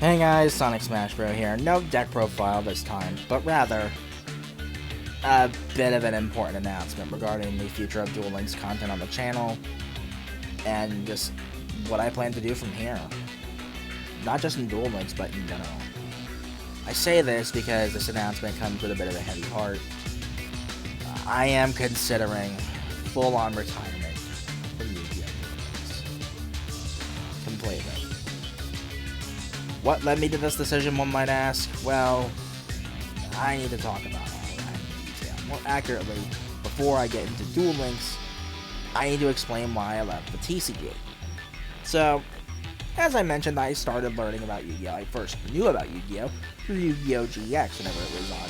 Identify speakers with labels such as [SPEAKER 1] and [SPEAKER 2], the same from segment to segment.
[SPEAKER 1] Hey guys, Sonic Smash Bro here. No deck profile this time, but rather a bit of an important announcement regarding the future of Duel Links content on the channel and just what I plan to do from here. Not just in Duel Links, but in general. I say this because this announcement comes with a bit of a heavy heart. I am considering full-on retirement from Yu-Gi-Oh! Completely. What led me to this decision, one might ask? Well, I need to talk about all that in detail. More accurately, before I get into Duel Links, I need to explain why I left the TCG. So, as I mentioned, I started learning about Yu-Gi-Oh! I first knew about Yu-Gi-Oh! Through Yu-Gi-Oh! GX whenever it was on,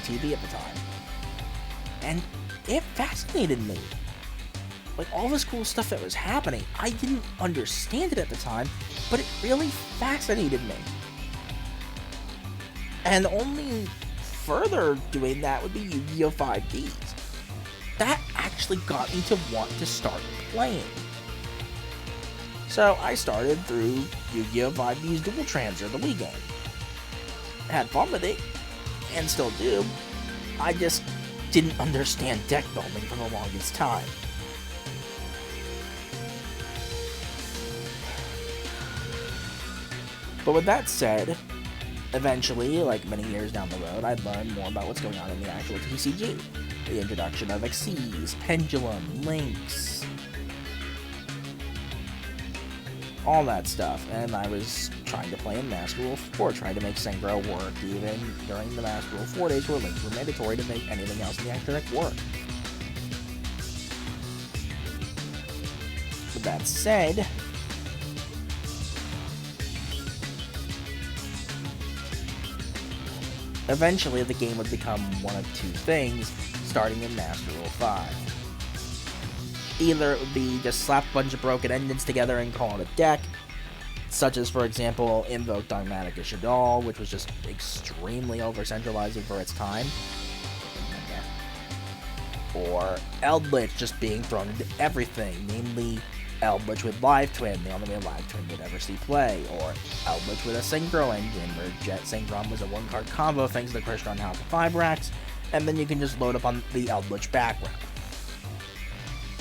[SPEAKER 1] TV at the time. And it fascinated me. Like, all this cool stuff that was happening, I didn't understand it at the time, but it really fascinated me. And only further doing that would be Yu-Gi-Oh! 5Ds. That actually got me to want to start playing. So I started through Yu-Gi-Oh! 5D's Dual Transfer, the Wii game. I had fun with it, and still do. I just didn't understand deck building for the longest time. But with that said, eventually, like many years down the road, I'd learn more about what's going on in the actual TCG. The introduction of Xyz, Pendulum, Links, all that stuff. And I was trying to play in Master Rule 4, trying to make Synchro work even during the Master Rule 4 days where Links were mandatory to make anything else in the extra deck work. With that said, eventually, the game would become one of two things, starting in Master Rule 5. Either it would be just slap a bunch of broken engines together and call it a deck, such as, for example, Invoke Dogmatic Shaddoll, which was just extremely over-centralizing for its time. Or Eldritch just being thrown into everything, namely Eldritch with Live Twin, the only way Live Twin would ever see play, or Eldritch with a Synchro engine, where Jet Synchron was a one-card combo thanks to the Crystron House of 5 racks, and then you can just load up on the Eldritch background.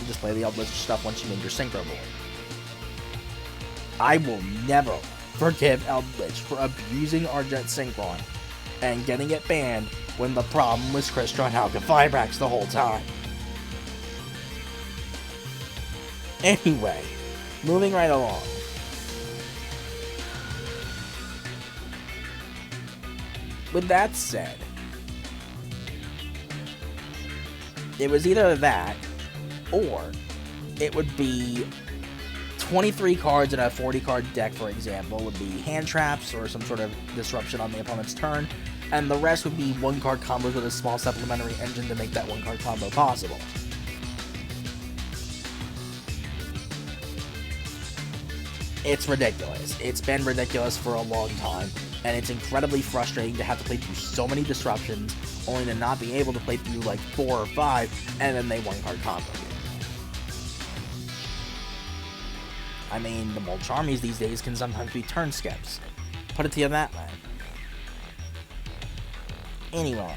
[SPEAKER 1] You just play the Eldritch stuff once you make your Synchro board. I will never forgive Eldritch for abusing our Jet Synchron and getting it banned when the problem was Crystron House of 5 racks the whole time. Anyway, moving right along. With that said, it was either that, or it would be 23 cards in a 40-card deck, for example, would be hand traps or some sort of disruption on the opponent's turn, and the rest would be one-card combos with a small supplementary engine to make that one-card combo possible. It's ridiculous. It's been ridiculous for a long time, and it's incredibly frustrating to have to play through so many disruptions, only to not be able to play through like 4 or 5, and then they one-card combo you. I mean, the Mulch armies these days can sometimes be turn skips. Put it to you that way. Anyway.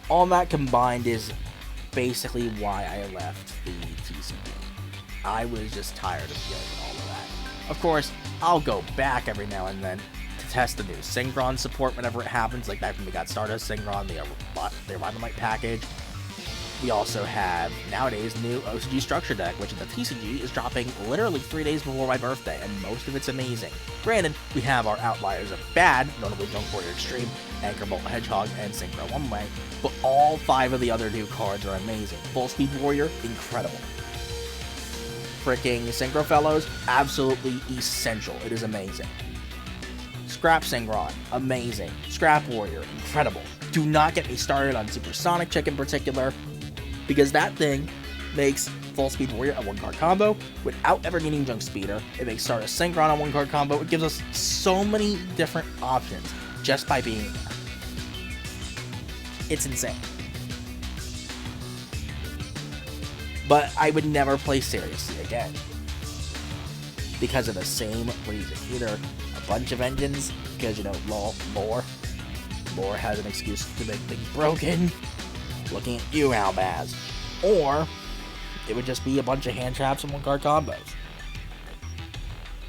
[SPEAKER 1] All that combined is basically why I left the TCG. I was just tired of dealing with all of that. Of course, I'll go back every now and then to test the new Synchron support whenever it happens, like back when we got Stardust Synchron, the Arrival Night package. We also have, nowadays, new OCG Structure deck, which in the TCG is dropping literally 3 days before my birthday, and most of it's amazing. Granted, we have our outliers of bad, notably Junk Warrior Extreme, Anchor Bolt Hedgehog, and Synchro One Way, but all 5 of the other new cards are amazing. Full Speed Warrior, incredible. Freaking Synchro Fellows, absolutely essential. It is amazing. Scrap Synchron, amazing. Scrap Warrior, incredible. Do not get me started on Supersonic Chick in particular, because that thing makes Full Speed Warrior a one-card combo without ever needing Junk Speeder. It makes Stardust Synchron a one-card combo. It gives us so many different options just by being there. It's insane. But I would never play seriously again. because of the same reason. Either a bunch of engines, because, lore has an excuse to make things broken, looking at you, Albaz. Or it would just be a bunch of hand traps and one-card combos.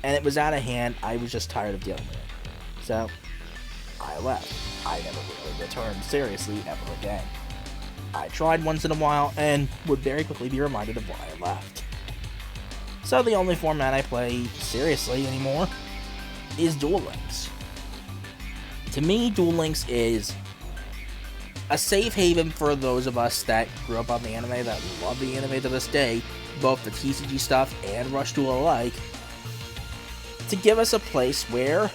[SPEAKER 1] And it was out of hand. I was just tired of dealing with it. So, I left. I never really returned seriously ever again. I tried once in a while and would very quickly be reminded of why I left. So the only format I play seriously anymore is Duel Links. To me, Duel Links is a safe haven for those of us that grew up on the anime, that love the anime to this day, both the TCG stuff and Rush Duel alike, to give us a place where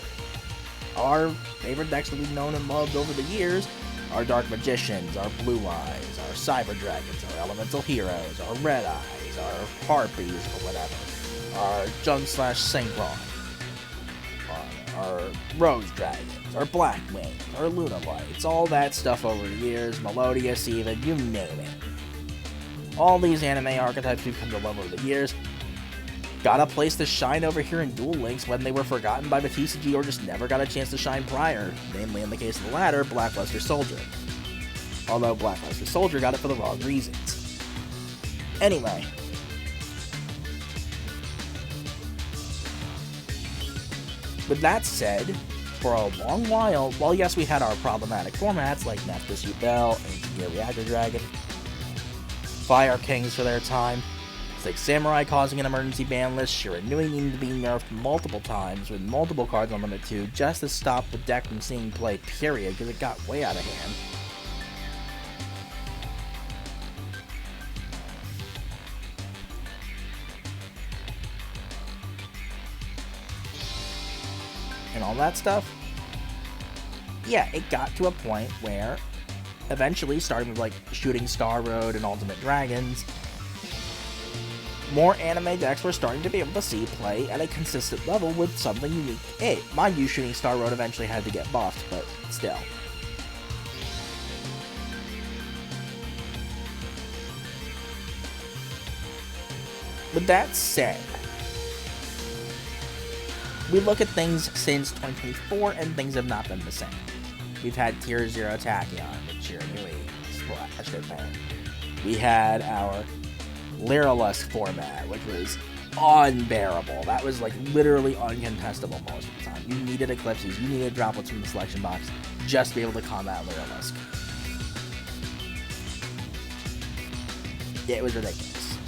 [SPEAKER 1] our favorite decks that we've known and loved over the years, our Dark Magicians, our Blue Eyes, our Cyber Dragons, our Elemental Heroes, our Red Eyes, our Harpies, or whatever, our Junk/Synchron, our Rose Dragons, our Black Wings, our Luna Lights, all that stuff over the years, Melodious even, you name it. All these anime archetypes we've come to love over the years got a place to shine over here in Duel Links when they were forgotten by the TCG or just never got a chance to shine prior, namely in the case of the latter, Blackluster Soldier. Although Blackluster Soldier got it for the wrong reasons. Anyway. With that said, for a long while yes, we had our problematic formats like Nephthys Bell, Ancient Gear Reactor Dragon, Fire Kings for their time, Six Samurai causing an emergency ban list, Shiranui needing to be nerfed multiple times with multiple cards on limit 2 just to stop the deck from seeing play, period, because it got way out of hand. And all that stuff, yeah, it got to a point where eventually, starting with like Shooting Star Road and Ultimate Dragons, more anime decks were starting to be able to see play at a consistent level with something unique to it. Mind you, Shooting Star Road eventually had to get buffed, but still. With that said, we look at things since 2024 and things have not been the same. We've had Tier 0 Tachyon with Shiranui splashed at bang. We had our Lyrilusk format, which was unbearable. That was like literally uncontestable most of the time. You needed Eclipses, you needed droplets from the selection box just to be able to combat Lyrilusk. Yeah, it was ridiculous.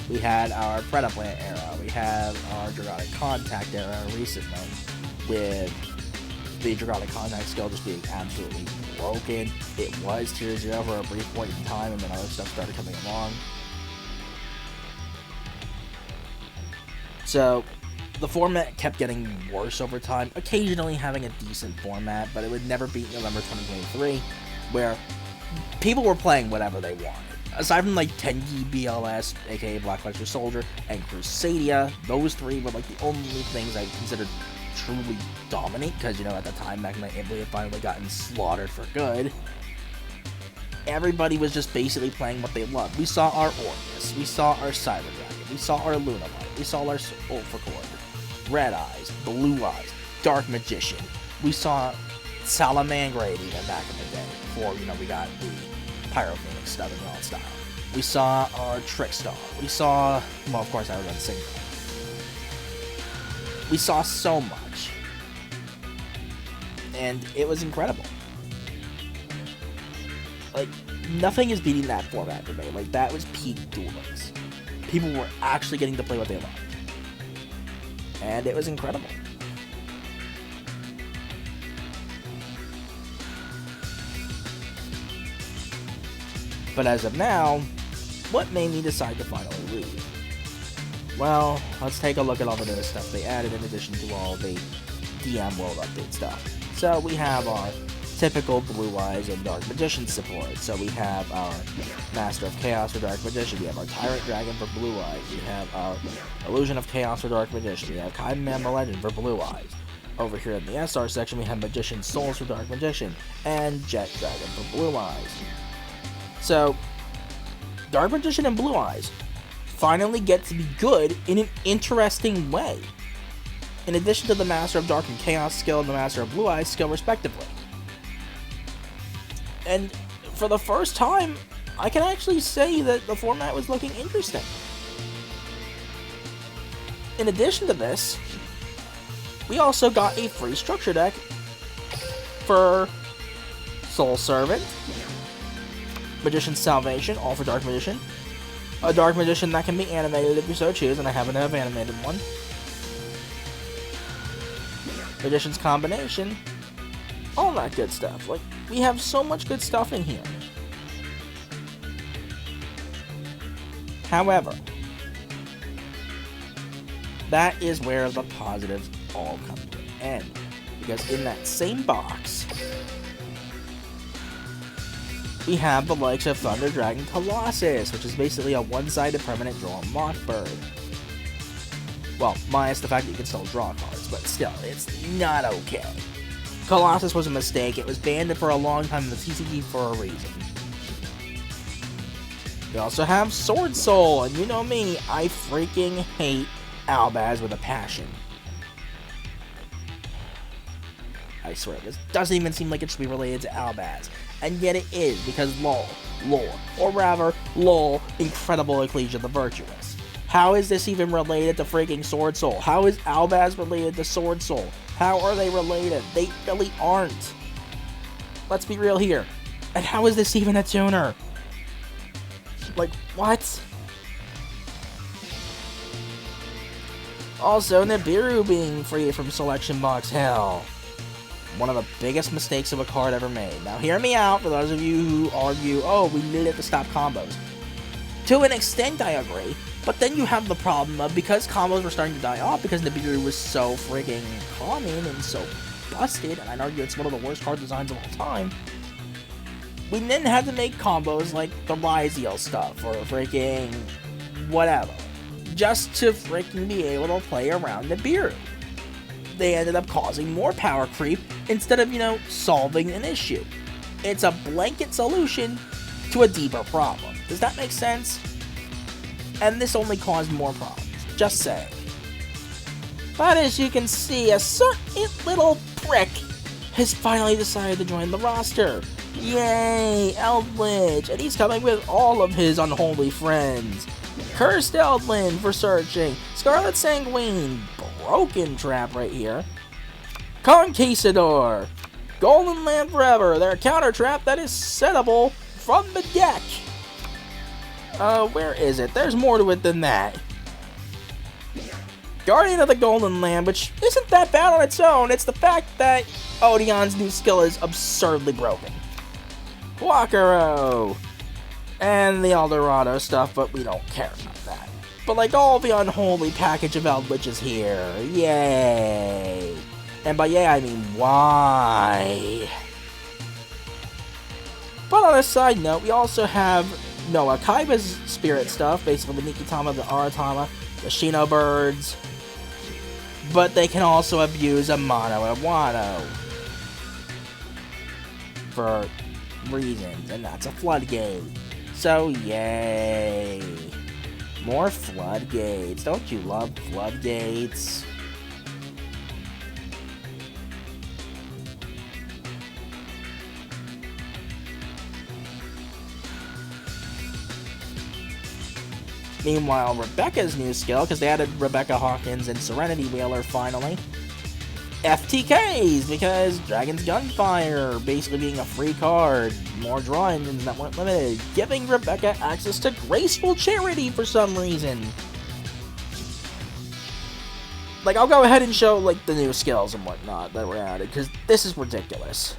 [SPEAKER 1] We had our Predaplant era, we have our Dragonic Contact era recently, with the Dragonic Contact skill just being absolutely broken. It was Tier 0 for a brief point in time, and then other stuff started coming along. So, the format kept getting worse over time, occasionally having a decent format, but it would never beat November 2023, where people were playing whatever they wanted. Aside from like Tengi BLS, aka Blackluster Soldier, and Crusadia, those three were like the only things I considered truly dominant, because, at the time, Magma Italy had finally gotten slaughtered for good. Everybody was just basically playing what they loved. We saw our Orcus, we saw our Cyber Dragon, we saw our Luna Light, we saw our Ultracord, Red Eyes, Blue Eyes, Dark Magician. We saw Salamangrade even back in the day, before, we got the Pyro Phoenix stuff in all style. We saw our Trickstar. We saw, well, of course, I was on Synchron. We saw so much, and it was incredible. Like, nothing is beating that format for me. Like, that was peak Duel Links. People were actually getting to play what they loved, and it was incredible. But as of now, what made me decide to finally leave? Well, let's take a look at all the new stuff they added in addition to all the DM World Update stuff. So we have our typical Blue Eyes and Dark Magician support. So we have our Master of Chaos for Dark Magician, we have our Tyrant Dragon for Blue Eyes, we have our Illusion of Chaos for Dark Magician, we have Kaiman the Legend for Blue Eyes. Over here in the SR section, we have Magician Souls for Dark Magician, and Jet Dragon for Blue Eyes. So, Dark Magician and Blue Eyes, finally get to be good in an interesting way, in addition to the Master of Dark and Chaos skill and the Master of Blue Eyes skill, respectively. And for the first time, I can actually say that the format was looking interesting. In addition to this, we also got a free structure deck for Soul Servant, Magician's Salvation, all for Dark Magician, a Dark Magician that can be animated if you so choose, and I happen to have animated one, Magician's Combination, all that good stuff. Like, we have so much good stuff in here. However, that is where the positives all come to an end. Because in that same box, we have the likes of Thunder Dragon Colossus, which is basically a one-sided permanent draw Mockbird. Well, minus the fact that you can still draw cards, but still, it's not okay. Colossus was a mistake. It was banned for a long time in the TCG for a reason. We also have Sword Soul, and you know me, I freaking hate Albaz with a passion. I swear, this doesn't even seem like it should be related to Albaz, and yet it is, because lore, or rather, Incredible Ecclesia the Virtuous. How is this even related to freaking Sword Soul? How is Albaz related to Sword Soul? How are they related? They really aren't. Let's be real here. And how is this even a tuner? Like, what? Also, Nibiru being free from selection box hell. One of the biggest mistakes of a card ever made. Now, hear me out for those of you who argue, oh, we need it to stop combos. To an extent, I agree. But then you have the problem of, because combos were starting to die off, because Nibiru was so freaking common and so busted, and I'd argue it's one of the worst card designs of all time, we then had to make combos like the Ryziel stuff, or freaking whatever, just to freaking be able to play around Nibiru. They ended up causing more power creep, instead of, solving an issue. It's a blanket solution to a deeper problem. Does that make sense? And this only caused more problems. Just saying. But as you can see, a certain little prick has finally decided to join the roster. Yay, Eldritch! And he's coming with all of his unholy friends. Cursed Eldlin for searching. Scarlet Sanguine. Broken Trap right here. Conquistador. Golden Land Forever. Their counter trap that is settable from the deck. Where is it? There's more to it than that. Guardian of the Golden Land, which isn't that bad on its own. It's the fact that Odeon's new skill is absurdly broken. Wakaro. And the Eldorado stuff, but we don't care about that. But like, all the unholy package of Eldritch is here. Yay. And by yay, I mean why. But on a side note, we also have Kaiba's spirit stuff, basically the Nikitama, the Aratama, the Shino birds, but they can also abuse a Mono Iwano for reasons, and that's a floodgate. So yay. More floodgates. Don't you love floodgates? Meanwhile, Rebecca's new skill, because they added Rebecca Hawkins and Serenity Whaler finally. FTKs, because Dragon's Gunfire, basically being a free card. More draw engines that weren't limited, giving Rebecca access to Graceful Charity for some reason. Like, I'll go ahead and show, like, the new skills and whatnot that were added, because this is ridiculous.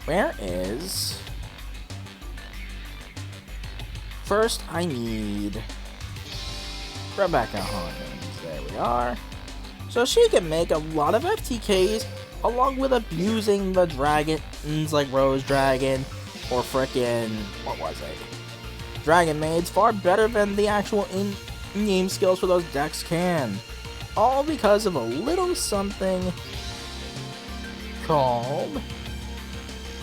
[SPEAKER 1] Where is... First, I need Rebecca Hawkins. There we are. So she can make a lot of FTKs, along with abusing the dragons like Rose Dragon, or frickin', what was it? Dragon Maids, far better than the actual in-game skills for those decks can. All because of a little something called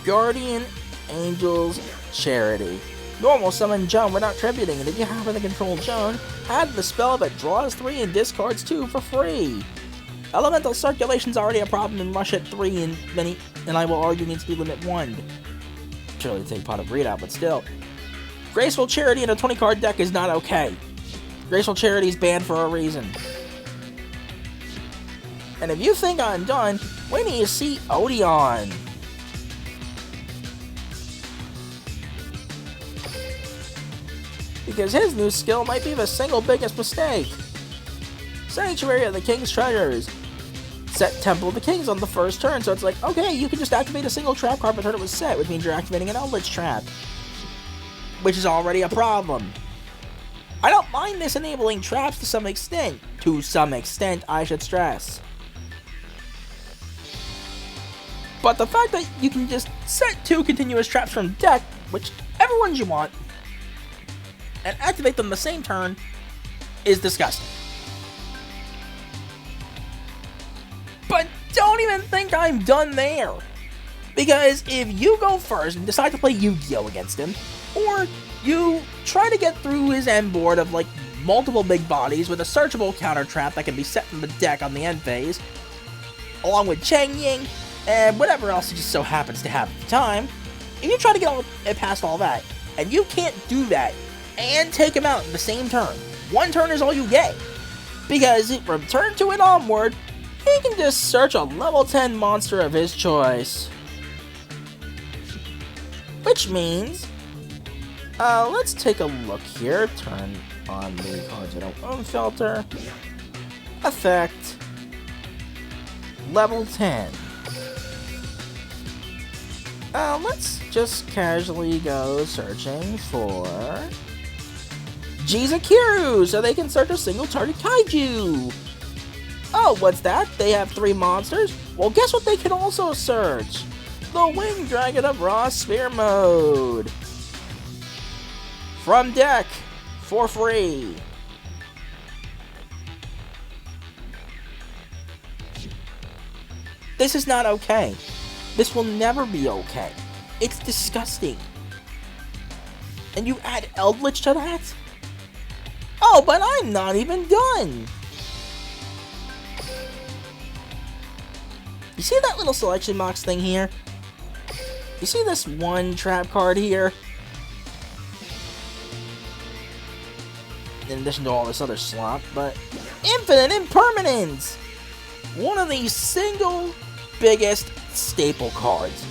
[SPEAKER 1] Guardian Angel's Charity. Normal summon Joan without tributing, and if you happen to control Joan, add the spell that draws 3 and discards 2 for free. Elemental Circulation's already a problem in Rush at 3, and I will argue needs to be limit 1. Surely take pot of readout, but still. Graceful Charity in a 20-card deck is not okay. Graceful Charity's banned for a reason. And if you think I'm done, wait till you see Odeon. Because his new skill might be the single biggest mistake. Sanctuary of the King's Treasures. Set Temple of the Kings on the first turn, so it's like, okay, you can just activate a single trap card by the turn it was set, which means you're activating an Eldritch Trap. Which is already a problem. I don't mind this enabling traps to some extent. To some extent, I should stress. But the fact that you can just set 2 continuous traps from deck, whichever ones you want, and activate them the same turn, is disgusting. But don't even think I'm done there. Because if you go first and decide to play Yu-Gi-Oh! Against him, or you try to get through his end board of like multiple big bodies with a searchable counter trap that can be set from the deck on the end phase, along with Chang Ying, and whatever else it just so happens to have at the time, if you try to get past all that, and you can't do that, and take him out in the same turn, 1 turn is all you get. Because from turn 2 and onward, he can just search a level 10 monster of his choice. Which means, let's take a look here. Turn on the cards I don't own filter. Effect. Level 10. Let's just casually go searching for Jizakiru, so they can search a single target kaiju. Oh, what's that? They have 3 monsters? Well, guess what they can also search? The Winged Dragon of Raw Sphere Mode. From deck, for free. This is not okay. This will never be okay. It's disgusting. And you add Eldritch to that? Oh, but I'm not even done. You see that little selection box thing here? You see this 1 trap card here? In addition to all this other slop, but Infinite Impermanence! One of the single biggest staple cards.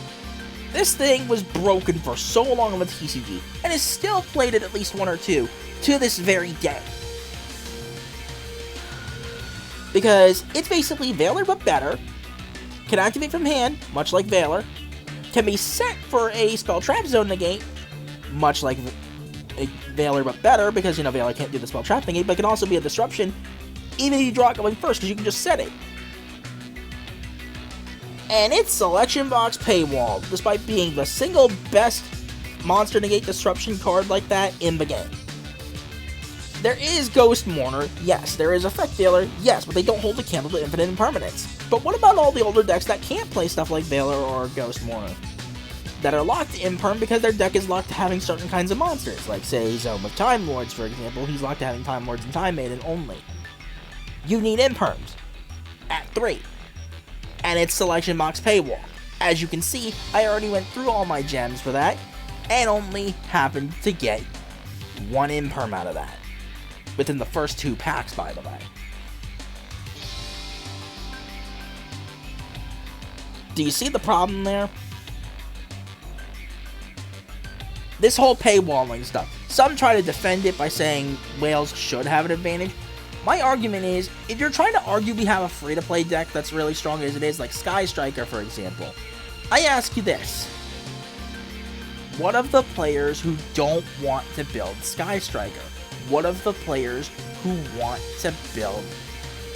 [SPEAKER 1] This thing was broken for so long on the TCG, and is still played at least 1 or 2 to this very day. Because it's basically Valor but better, can activate from hand, much like Valor, can be set for a Spell Trap Zone negate, much like Valor but better, because, you know, Valor can't do the Spell Trap negate, but can also be a disruption, even if you draw it going first, because you can just set it. And it's Selection Box Paywall, despite being the single best monster negate disruption card like that in the game. There is Ghost Mourner, yes. There is Effect Valor, yes, but they don't hold the candle to Infinite Impermanence. But what about all the older decks that can't play stuff like Valor or Ghost Mourner? That are locked to Imperm because their deck is locked to having certain kinds of monsters, like, say, Zone of Time Lords, for example. He's locked to having Time Lords and Time Maiden only. You need Imperms at 3. And it's Selection Box Paywall. As you can see, I already went through all my gems for that, and only happened to get 1 Imperm out of that. Within the first 2 packs, by the way. Do you see the problem there? This whole paywalling stuff. Some try to defend it by saying whales should have an advantage. My argument is, if you're trying to argue we have a free-to-play deck that's really strong as it is, like Sky Striker, for example, I ask you this. What of the players who don't want to build Sky Striker? What of the players who want to build,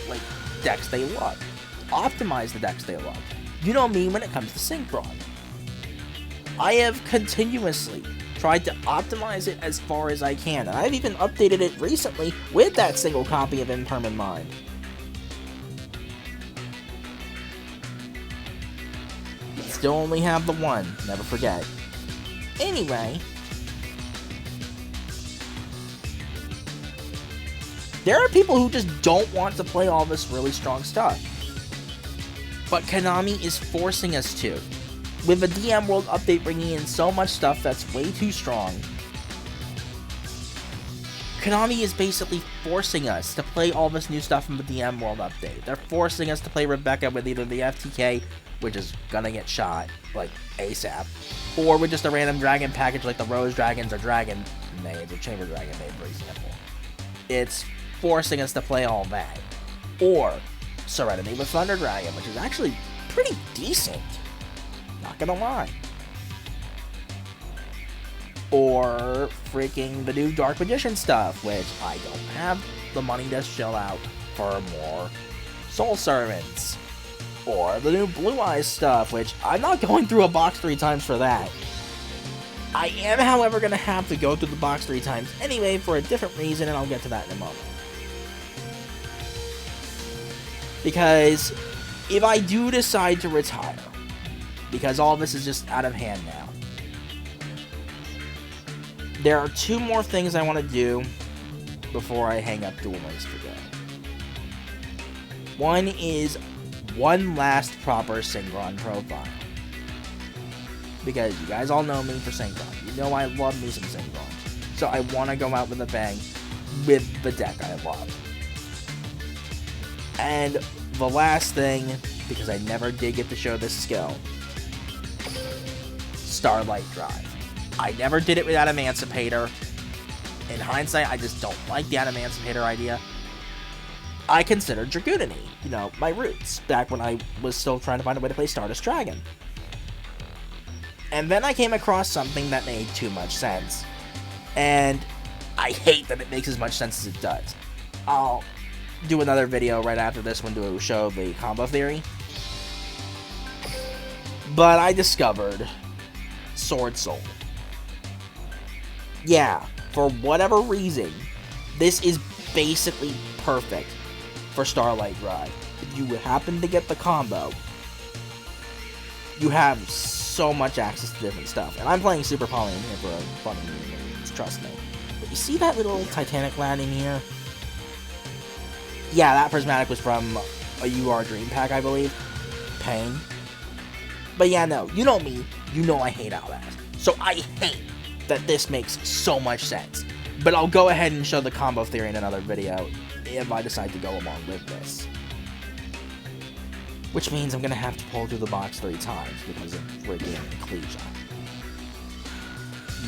[SPEAKER 1] like, decks they love? Optimize the decks they love. You know me when it comes to Synchron. I have continuously tried to optimize it as far as I can, and I've even updated it recently with that single copy of Imperm in mind. still only have the one, never forget. Anyway, there are people who just don't want to play all this really strong stuff. But Konami is forcing us to. With the DM World update bringing in so much stuff that's way too strong, Konami is basically forcing us to play all this new stuff from the DM World update. They're forcing us to play Rebecca with either the FTK, which is gonna get shot, like, ASAP, or with just a random dragon package like the Rose Dragons or Dragon Maids or Chamber Dragon Maid, for example. It's forcing us to play all that. Or Serenity with Thunder Dragon, which is actually pretty decent. Not gonna lie. Or freaking the new Dark Magician stuff, which I don't have the money to shell out for more Soul Servants. Or the new Blue Eyes stuff, which I'm not going through a box 3 times for that. I am, however, going to have to go through the box 3 times anyway for a different reason, and I'll get to that in a moment. Because if I do decide to retire, because all this is just out of hand now, there are 2 more things I want to do before I hang up Duel Links for good. One is one last proper Synchron profile. Because you guys all know me for Synchron. You know I love me some Synchron. So I want to go out with a bang with the deck I love. And the last thing, because I never did get to show this skill, Starlight Drive. I never did it with Adamantipator. In hindsight, I just don't like the Adamantipator idea. I considered Dragoonity, you know, my roots, back when I was still trying to find a way to play Stardust Dragon. And then I came across something that made too much sense. And I hate that it makes as much sense as it does. I'll do another video right after this one to show the combo theory. But I discovered Sword Soul. Yeah, for whatever reason, this is basically perfect for Starlight Drive. If you happen to get the combo, you have so much access to different stuff. And I'm playing Super Poly in here for a funny reason, trust me. But you see that little Titanic landing here? Yeah, that prismatic was from a UR Dream Pack, I believe. Pain. But yeah, no, you know me, you know I hate Outlast. So I hate that this makes so much sense. But I'll go ahead and show the combo theory in another video if I decide to go along with this. Which means I'm going to have to pull through the box 3 times because of freaking Ecclesia.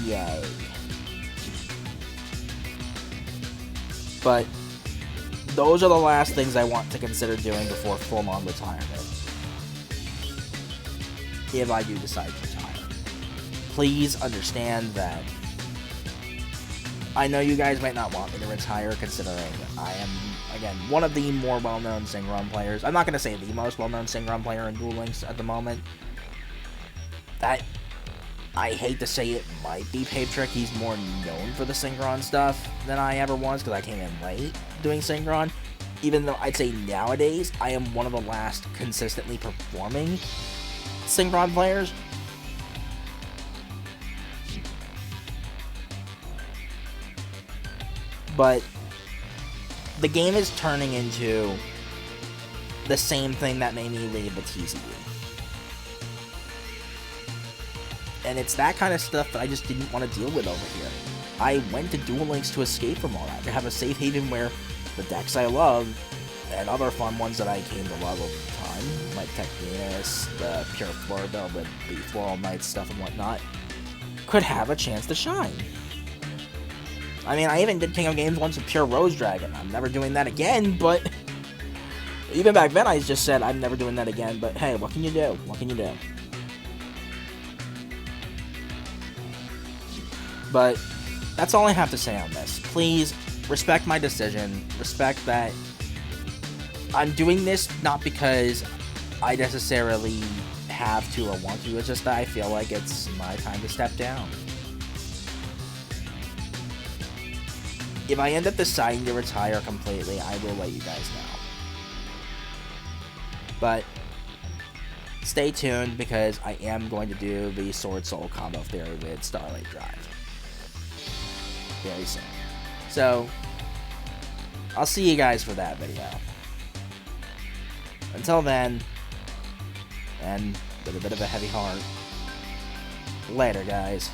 [SPEAKER 1] Yay. But those are the last things I want to consider doing before full-on retirement. If I do decide to retire. Please understand that I know you guys might not want me to retire, considering I am, again, one of the more well-known Synchron players. I'm not going to say the most well-known Synchron player in Duel Links at the moment. That, I hate to say it, might be Patrick. He's more known for the Synchron stuff than I ever was, because I came in late doing Synchron. Even though I'd say nowadays, I am one of the last consistently performing Synchron players. But the game is turning into the same thing that made me leave the TCU. And it's that kind of stuff that I just didn't want to deal with over here. I went to Duel Links to escape from all that, to have a safe haven where the decks I love, and other fun ones that I came to love over time, like Tech Venus, the Pure Floor build with the Floral Knights stuff and whatnot, could have a chance to shine. I mean, I even did King of Games once with Pure Rose Dragon. I'm never doing that again, but even back then I just said I'm never doing that again, but hey, what can you do? What can you do? But that's all I have to say on this. Please respect my decision. Respect that I'm doing this not because I necessarily have to or want to. It's just that I feel like it's my time to step down. If I end up deciding to retire completely, I will let you guys know. But stay tuned because I am going to do the Sword Soul combo theory with Starlight Drive very soon. So, I'll see you guys for that video. Until then, and with a bit of a heavy heart, later guys.